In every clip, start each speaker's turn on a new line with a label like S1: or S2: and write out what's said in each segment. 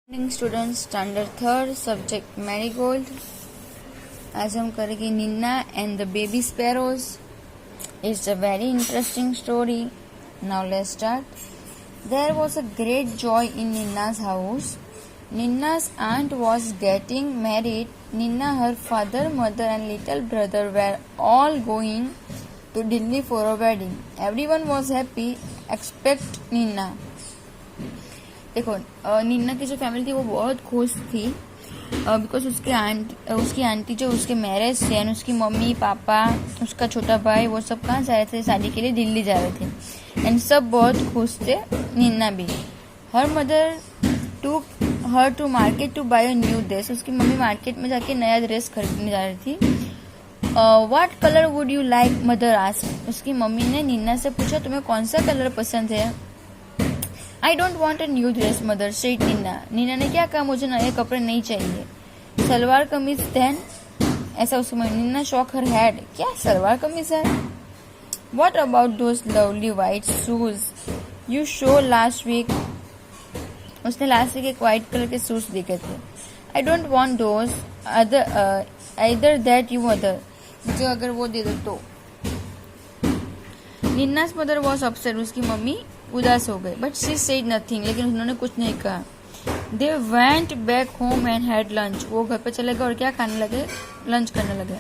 S1: Morning student standard third subject marigold. आज हम करेंगे निन्ना and the baby sparrows. It's a very interesting story. Now let's start. There was a great joy in Ninna's house. Ninna's aunt was getting married. Ninna, her father, mother and little brother were all going to Delhi for a wedding. Everyone was happy except Ninna. देखो निन्ना की जो family थी वो बहुत खुश थी because उसकी aunty जो उसके मैरिज थे एंड उसकी मम्मी पापा उसका छोटा भाई वो सब कहाँ जा रहे थे, शादी के लिए दिल्ली जा रहे थे एंड सब बहुत खुश थे, निन्ना भी। Her mother to her to market to buy a new dress. उसकी मम्मी मार्केट में जाके नया ड्रेस खरीदने जा रही थी। What colour would you like mother asked. उसकी मम्मी ने निन्ना से पूछा तुम्हें कौन सा कलर पसंद है। I don't want a new dress mother said Ninna. Ninna ने क्या कहा, मुझे नए कपड़े नहीं चाहिए। सलवार कमीज देन, ऐसा उसकी mummy. Ninna shook her head, क्या सलवार कमीज है। What about those lovely white shoes you show last week. उसने लास्ट वीक एक व्हाइट कलर के शूज देखे थे। I don't want those other that you mother. मुझे अगर वो दे दो तो। Ninna's mother was upset. उसकी मम्मी उदास हो गए। बट शी सेड नथिंग, लेकिन उन्होंने कुछ नहीं कहा। They went back home and had lunch. वो घर पे चले गए और क्या खाने लगे, लंच करने लगे।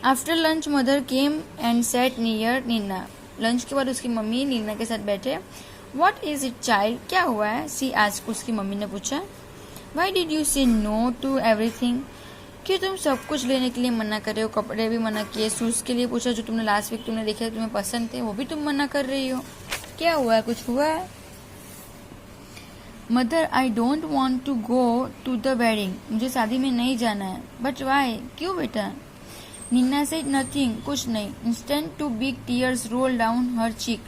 S1: After lunch mother came and sat near Ninna. Lunch के बाद उसकी मम्मी निन्ना के साथ बैठे। व्हाट इज इट चाइल्ड, क्या हुआ है, सी आस्क्ड। उसकी मम्मी ने पूछा। व्हाई डिड यू से नो टू एवरीथिंग। क्यों तुम सब कुछ लेने के लिए मना कर रहे हो, कपड़े भी मना किए, शूज के लिए पूछा जो तुमने लास्ट वीक तुमने देखे तुम्हें पसंद थे वो भी तुम मना कर रही हो, क्या हुआ है, कुछ हुआ है। Mother I don't want to go to the wedding. मुझे शादी में नहीं जाना है। बट वाई, क्यों बेटा। निन्ना से नथिंग, कुछ नहीं। Instant two big tears roll down her cheek.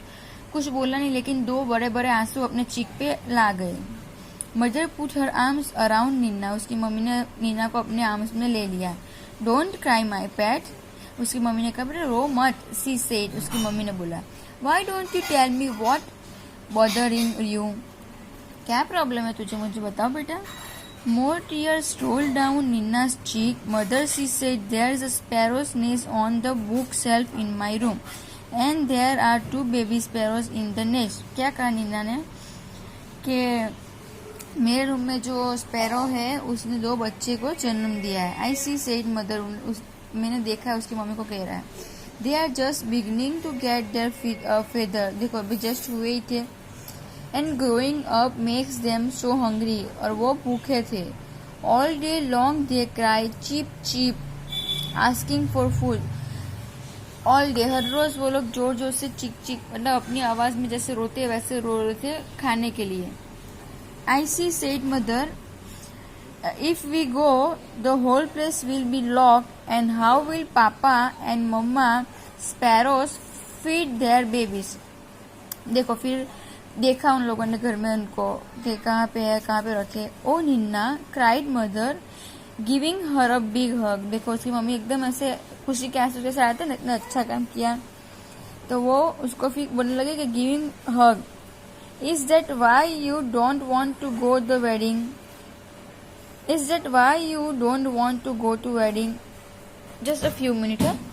S1: कुछ बोला नहीं लेकिन दो बड़े बड़े आंसू अपने चीक पे ला गए। Mother put her arms around Ninna. उसकी मम्मी ने निन्ना को अपने आर्म्स में ले लिया। Don't cry my PAT. उसकी मम्मी ने कहा बेटा रो मत, सी सेड। उसकी मम्मी ने बोला। Why don't you tell me what bothering you? क्या प्रॉब्लम है तुझे, मुझे बताओ बेटा। More tears rolled down Ninna's cheek. Mother, she said, there is a sparrow's nest on the bookshelf in my room, and there are two baby sparrows in the nest. क्या कहा निन्ना ने कि मेरे रूम में जो स्पैरो है उसने दो बच्चे को जन्म दिया है। आई सी सेड मदर, मैंने देखा है, उसकी मम्मी को कह रहा है। They are just beginning to get their feather. देखो अभी जस्ट हुए ही थे। And growing up makes them so hungry. और वो भूखे थे। All day long they cry cheep cheep, asking for food. All day, हर रोज वो लोग जोर जोर से चीक चीक, मतलब अपनी आवाज में जैसे रोते वैसे रो रहे थे खाने के लिए। I see said mother, if we go the whole place will be locked and how will papa and mama sparrows feed their babies. देखो फिर देखा उन लोगों ने घर में उनको कि कहाँ पे है, कहाँ पे रखे। Oh Ninna cried mother giving her a big hug. देखो उसकी मम्मी एकदम ऐसे खुशी के आंसू के साथ आते ना, इतना अच्छा काम किया तो वो उसको फिर बोलने लगे कि giving hug. Is that why you don't want to go the wedding. Is that why you don't want to go to wedding? Just a few minutes.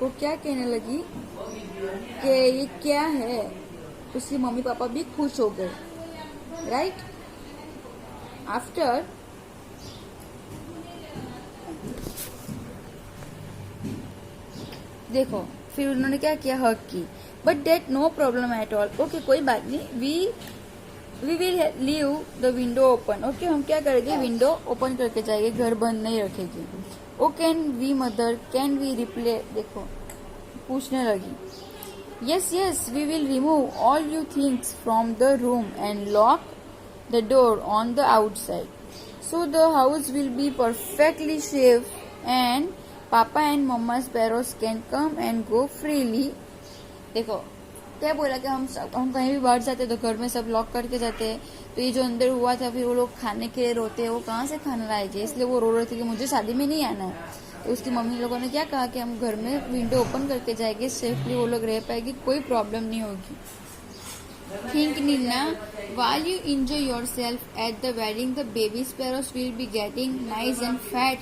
S1: वो क्या कहने लगी कि ये क्या है। उसकी मम्मी पापा भी खुश हो गए। राइट आफ्टर देखो फिर उन्होंने क्या किया, हक की। But that no problem at all. Okay कोई बात नहीं, we will leave the window open. Okay हम क्या करेंगे, विंडो ओपन करके जाएंगे, घर बंद नहीं रखेगी। Oh can we mother, can we replay, देखो पूछने लगी. Yes yes, we will remove all you things from the room and lock the door on the outside. So the house will be perfectly safe and Papa and Mama sparrows can come and go freely. देखो क्या बोला कि हम कहीं भी बाहर जाते तो घर में सब लॉक करके जाते हैं, तो ये जो अंदर हुआ था फिर वो लोग खाने के लिए रोते हैं, वो कहाँ से खाना लाएंगे, इसलिए वो रो रहे थे कि मुझे शादी में नहीं आना है. तो उसकी मम्मी लोगों ने क्या कहा कि हम घर में विंडो ओपन करके जाएंगे, सेफली वो लोग रह पाएगी, कोई प्रॉब्लम नहीं होगी. Think Nina, while you enjoy yourself at the wedding, the baby sparrows will be getting nice and fat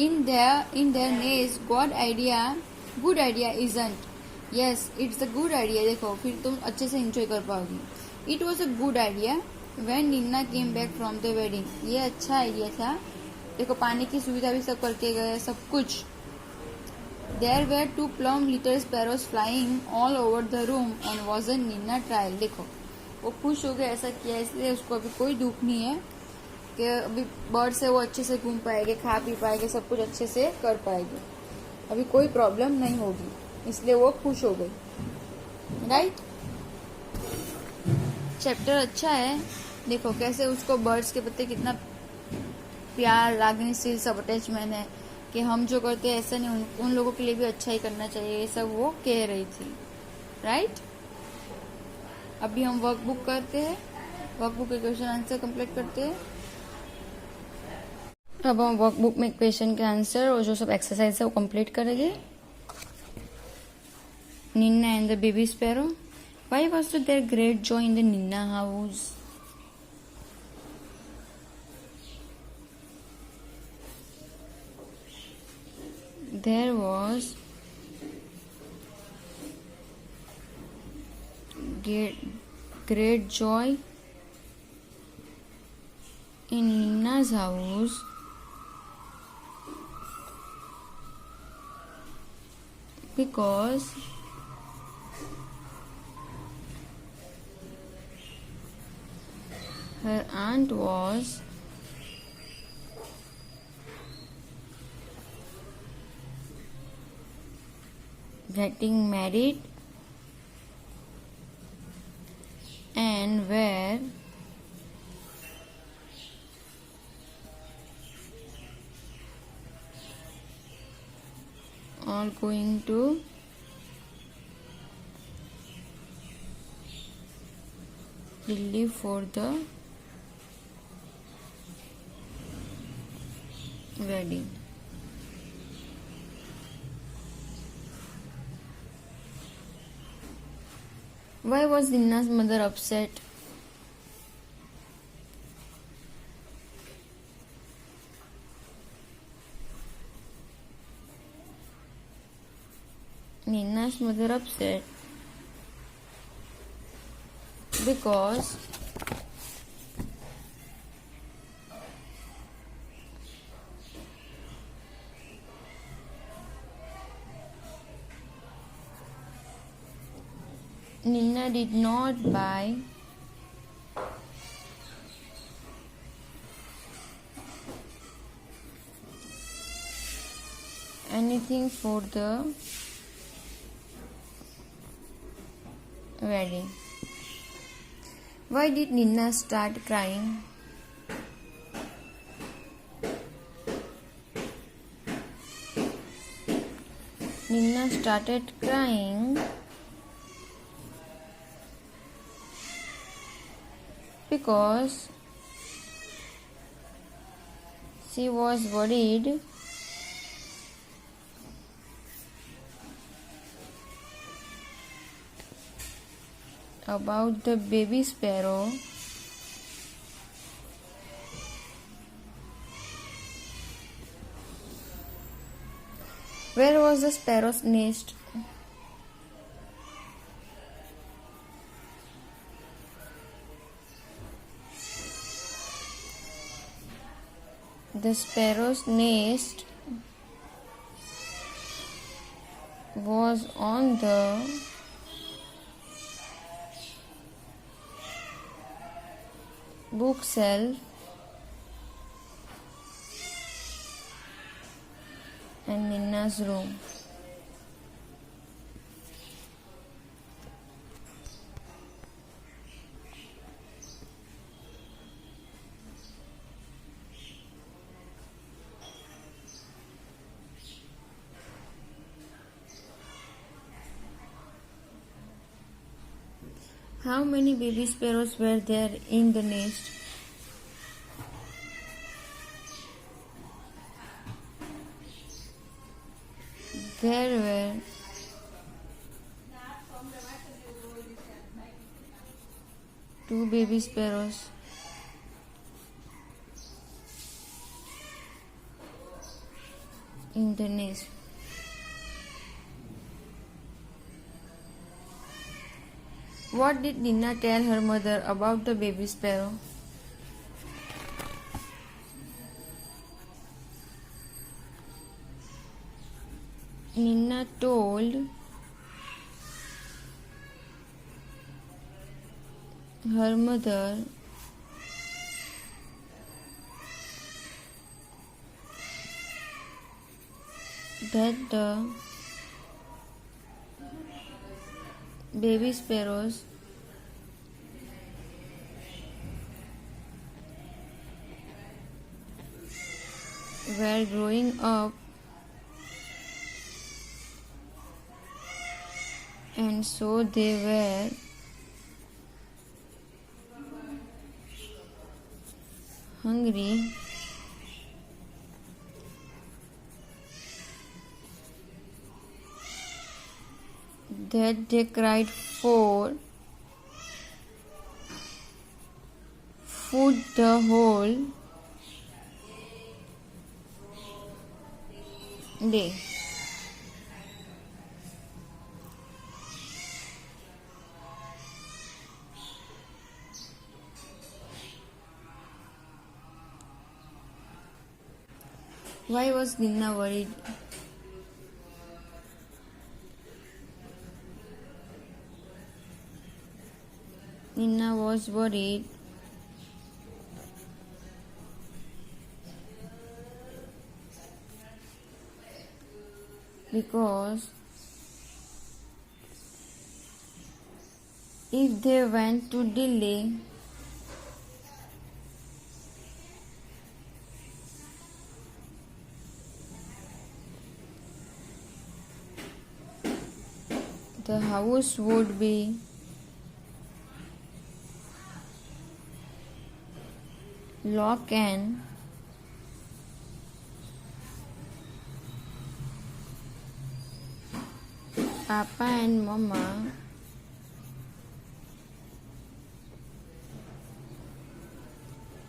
S1: in their nest. Good idea, isn't? Yes, it's a good idea. देखो फिर तुम अच्छे से enjoy कर पाओगी. It was a good idea when Nina came back from the wedding. ये अच्छा idea था. देखो पानी की सुविधा भी सब करके गए, सब कुछ. There were two plump little sparrows flying all over the room and wasn't Nina trial. देखो वो खुश हो गए, ऐसा किया इसलिए उसको अभी कोई दुख नहीं है कि अभी बर्ड से वो अच्छे से घूम पाएंगे, खा पी पाएंगे, सब कुछ अच्छे से कर पाएंगे, अभी कोई प्रॉब्लम नहीं होगी, इसलिए वो खुश हो गई. राइट. चैप्टर अच्छा है. देखो कैसे उसको बर्ड्स के प्रति कितना प्यार, लागनीशील सब अटैचमेंट है कि हम जो करते हैं ऐसा नहीं, उन लोगों के लिए भी अच्छा ही करना चाहिए, ये सब वो कह रही थी. राइट. अभी हम वर्कबुक करते हैं, वर्कबुक के क्वेश्चन आंसर कंप्लीट करते हैं. अब हम वर्कबुक में क्वेश्चन के आंसर और जो सब एक्सरसाइज है वो कंप्लीट करेंगे. निन्ना and the baby sparrow. Why was there great joy in the Ninna house? There was great joy in Nina's house because her aunt was getting married and were all going to Delhi for the wedding. Why was Nina's mother upset? Nina's mother upset because Nina did not buy anything for the wedding. Why did Nina start crying? Nina started crying because she was worried about the baby sparrow Where was the sparrow's nest? The sparrow's nest was on the bookshelf and Ninna's room. How many baby sparrows were there in the nest? There were 2 baby sparrows. In the nest. What did Ninna tell her mother about the baby sparrow? Ninna told her mother that the baby sparrows were growing up and so they were hungry that they cried for food the whole day. Why was Ninna worried? Ninna was worried because if they went to Delhi, the house would be locked and Papa and Mama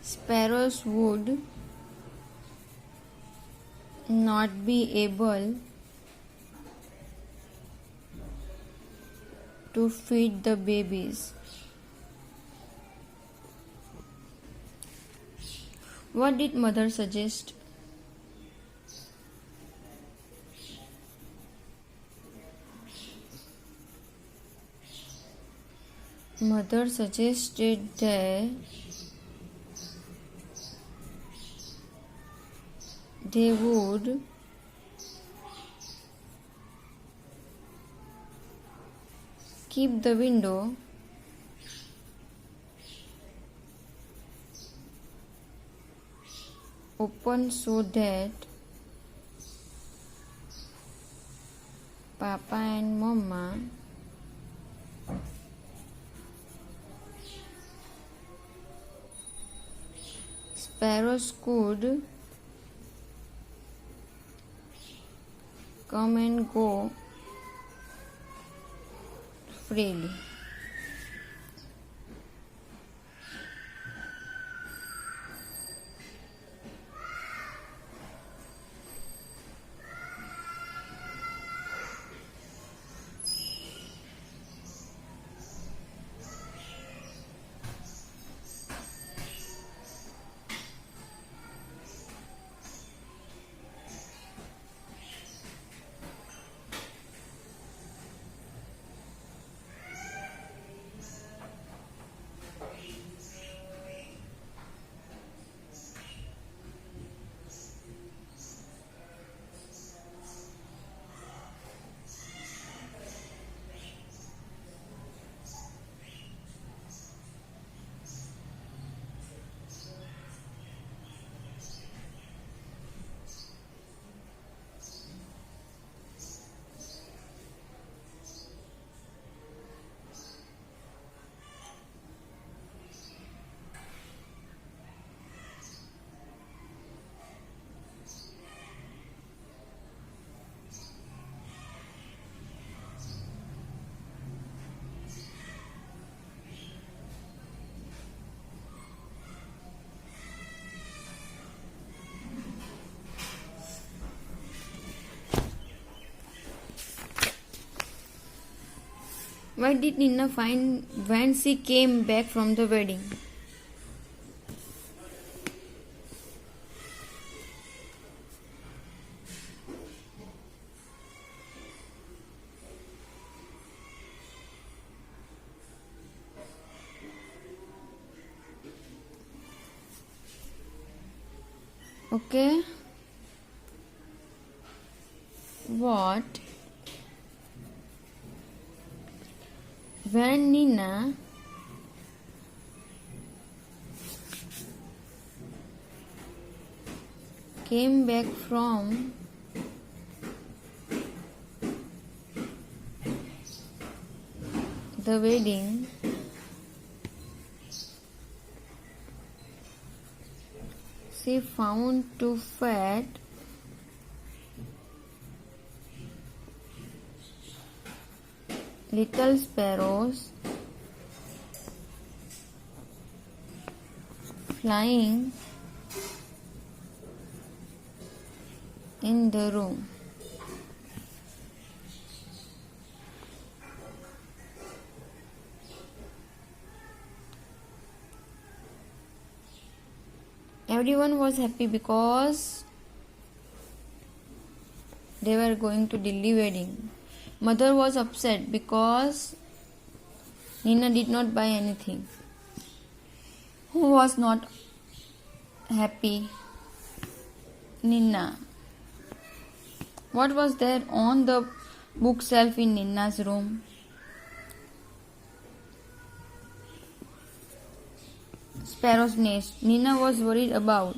S1: sparrows would not be able to feed the babies. What did mother suggest? Mother suggested that they would keep the window open so that Papa and Mama sparrows could come and go freely. What did Nina find when she came back from the wedding? Okay. What? When Nina came back from the wedding, she found two fat little sparrows flying in the room. Everyone was happy because they were going to Delhi wedding. Mother was upset because Nina did not buy anything. Who was not happy? Nina. What was there on the bookshelf in Nina's room? Sparrow's nest. Nina was worried about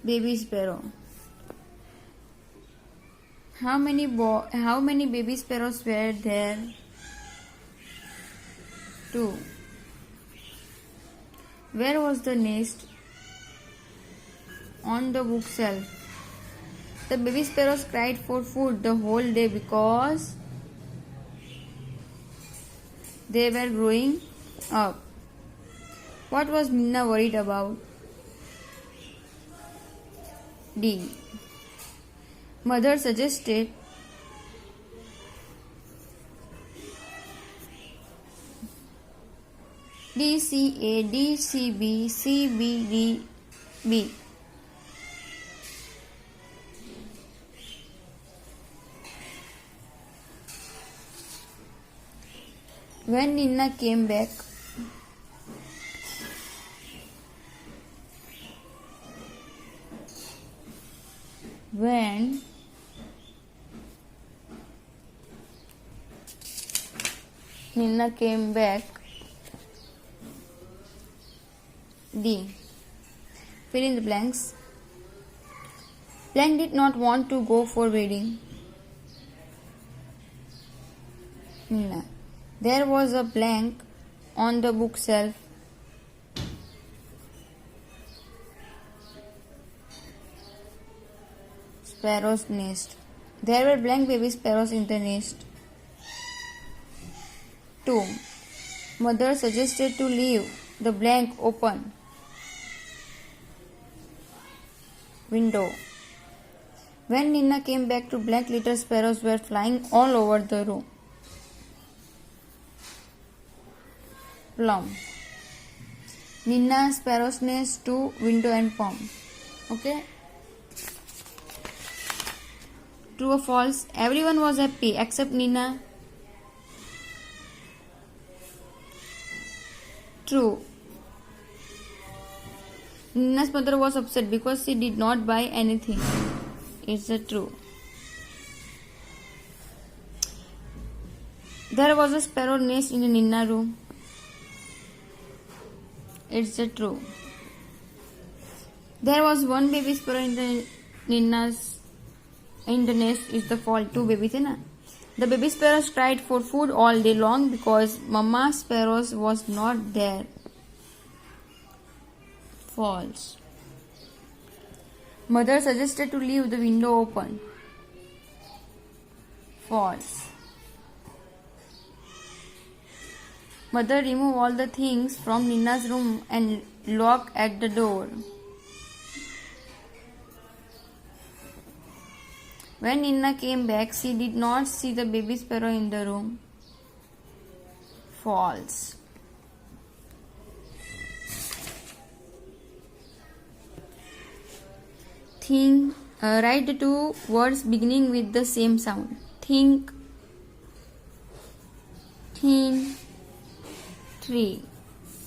S1: baby sparrow. How many baby sparrows were there? 2. Where was the nest? On the bookshelf. The baby sparrows cried for food the whole day because they were growing up. What was Nina worried about? D. Mother suggested D, C, A, D, C, B, C, B, D, B. When Nina came back, D. Fill in the blanks. Blank did not want to go for wedding. Nina. There was a blank on the bookshelf. Sparrow's nest. There were blank baby sparrows in the nest. 2. Mother suggested to leave the blank open. Window. When Nina came back to blank, little sparrows were flying all over the room. Plum. Nina, sparrow's nest, 2, window and palm. Okay. True or false? Everyone was happy except Nina. True. Nina's mother was upset because she did not buy anything. It's a true. There was a sparrow nest in the Nina room. It's a true. There was one baby sparrow in the nest. Is the false. 2 babies, na? The baby sparrows cried for food all day long because Mama sparrows was not there. False. Mother suggested to leave the window open. False. Mother removed all the things from Nina's room and locked at the door. When Ninna came back, she did not see the baby sparrow in the room. False. Think. Write the two words beginning with the same sound. Think. Thin. Tree.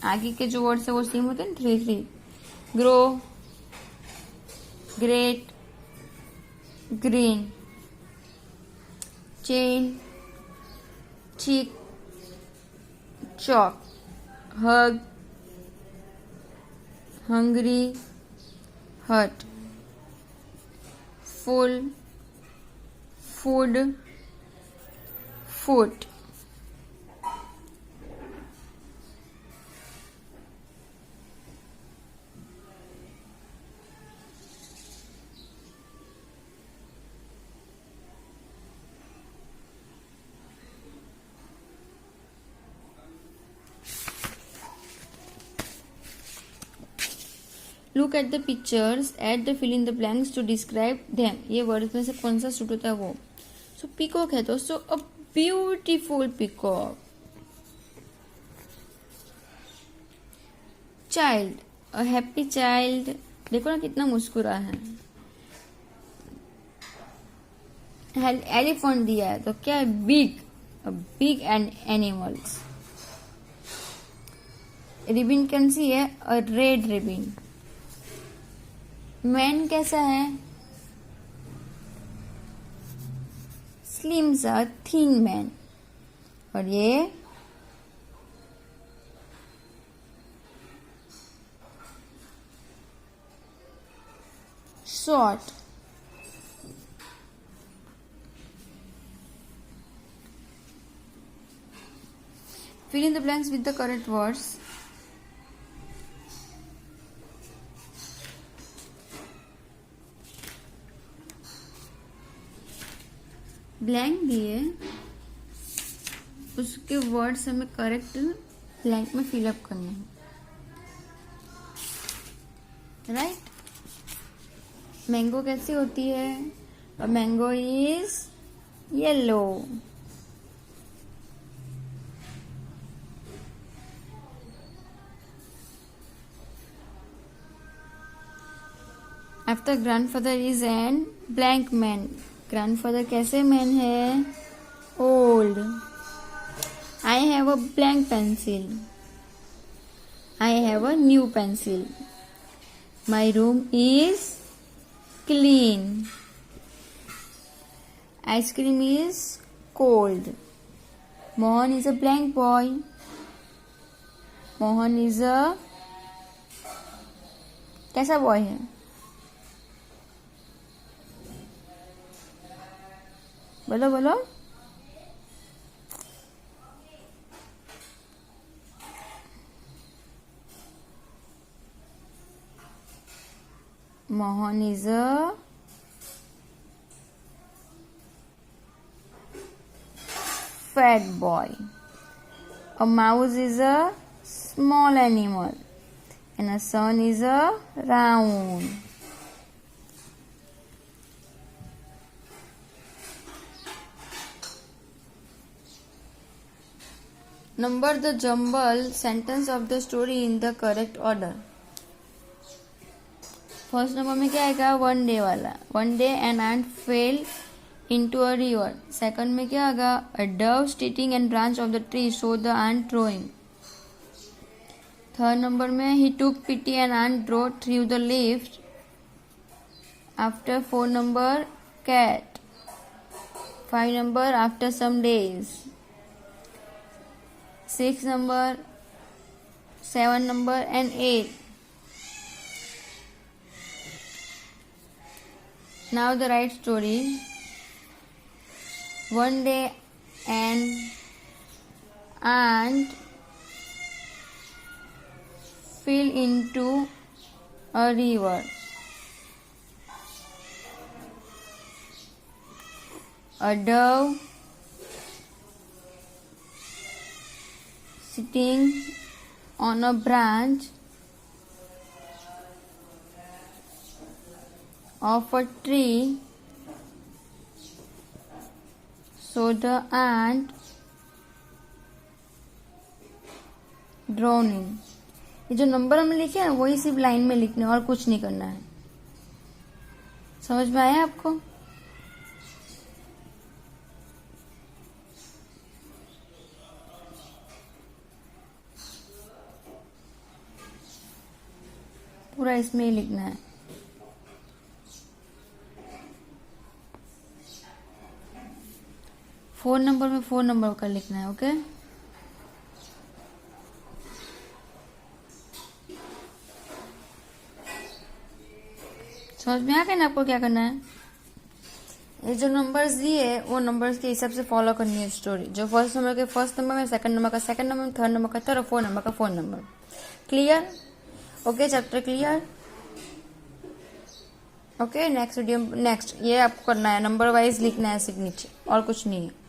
S1: आगे के जो words है वो same होते हैं. Tree. Grow. Great. Green. Chain. Cheek. Chalk. Hug. Hungry. Hurt. Full. Food. Foot. Look at the pictures, add the fill in the blanks to describe them. ये words में से कौन सा सूट होता है वो. सो पीकॉक है दोस्तों, a beautiful peacock. Child, a happy child. देखो ना कितना मुस्कुरा है. एलिफेंट दिया है तो क्या है, big. A big and animals. Ribbon कैसी है, अ रेड रिबिन. मैन कैसा है, स्लिम सा थिन मैन. और ये short. fill in the blanks with the correct words. Blank दिए, उसके वर्ड्स हमें करेक्ट ब्लैंक में फिलअप करने हैं. राइट. मैंगो कैसी होती है, और mango is yellow. After grandfather is an blank man. Grandfather कैसे मैन है, old. I have a blank pencil. I have a new pencil. My room is clean. Ice cream is cold. Mohan is a blank boy. Mohan is a कैसा boy है, बोलो बोलो. Mohan is a fat boy. A mouse is a small animal and a sun is a round. Number the jumbled sentence of the story in the correct order. First number में क्या आएगा, one day वाला. One day an ant fell into a river. Second में क्या आएगा, a dove sitting and branch of the tree saw the ant rowing. Third number में he took pity and ant rode through the lift. After four number cat. Five number after some days. Six number, seven number and eight. Now the right story. One day an ant fell into a river. A dove sitting on a branch of a tree so the ant drawn in. ये जो number हमने लिखे हैं वही सिर्फ line में लिखना है और कुछ नहीं करना है। समझ में आया आपको? पूरा इसमें ही लिखना है। फोन नंबर में फोन नंबर का लिखना है। ओके, समझ में आ गया ना आपको क्या करना है? ये जो नंबर्स दिए वो नंबर्स के हिसाब से फॉलो करनी है स्टोरी। जो फर्स्ट नंबर के फर्स्ट नंबर में, सेकंड नंबर का सेकंड नंबर में, थर्ड नंबर का थर्ड और फोर्थ नंबर का fourth number. Clear? Okay, chapter clear? Okay, next video next ये आपको करना है, नंबर वाइज लिखना है सिग्नेचर, और कुछ नहीं है।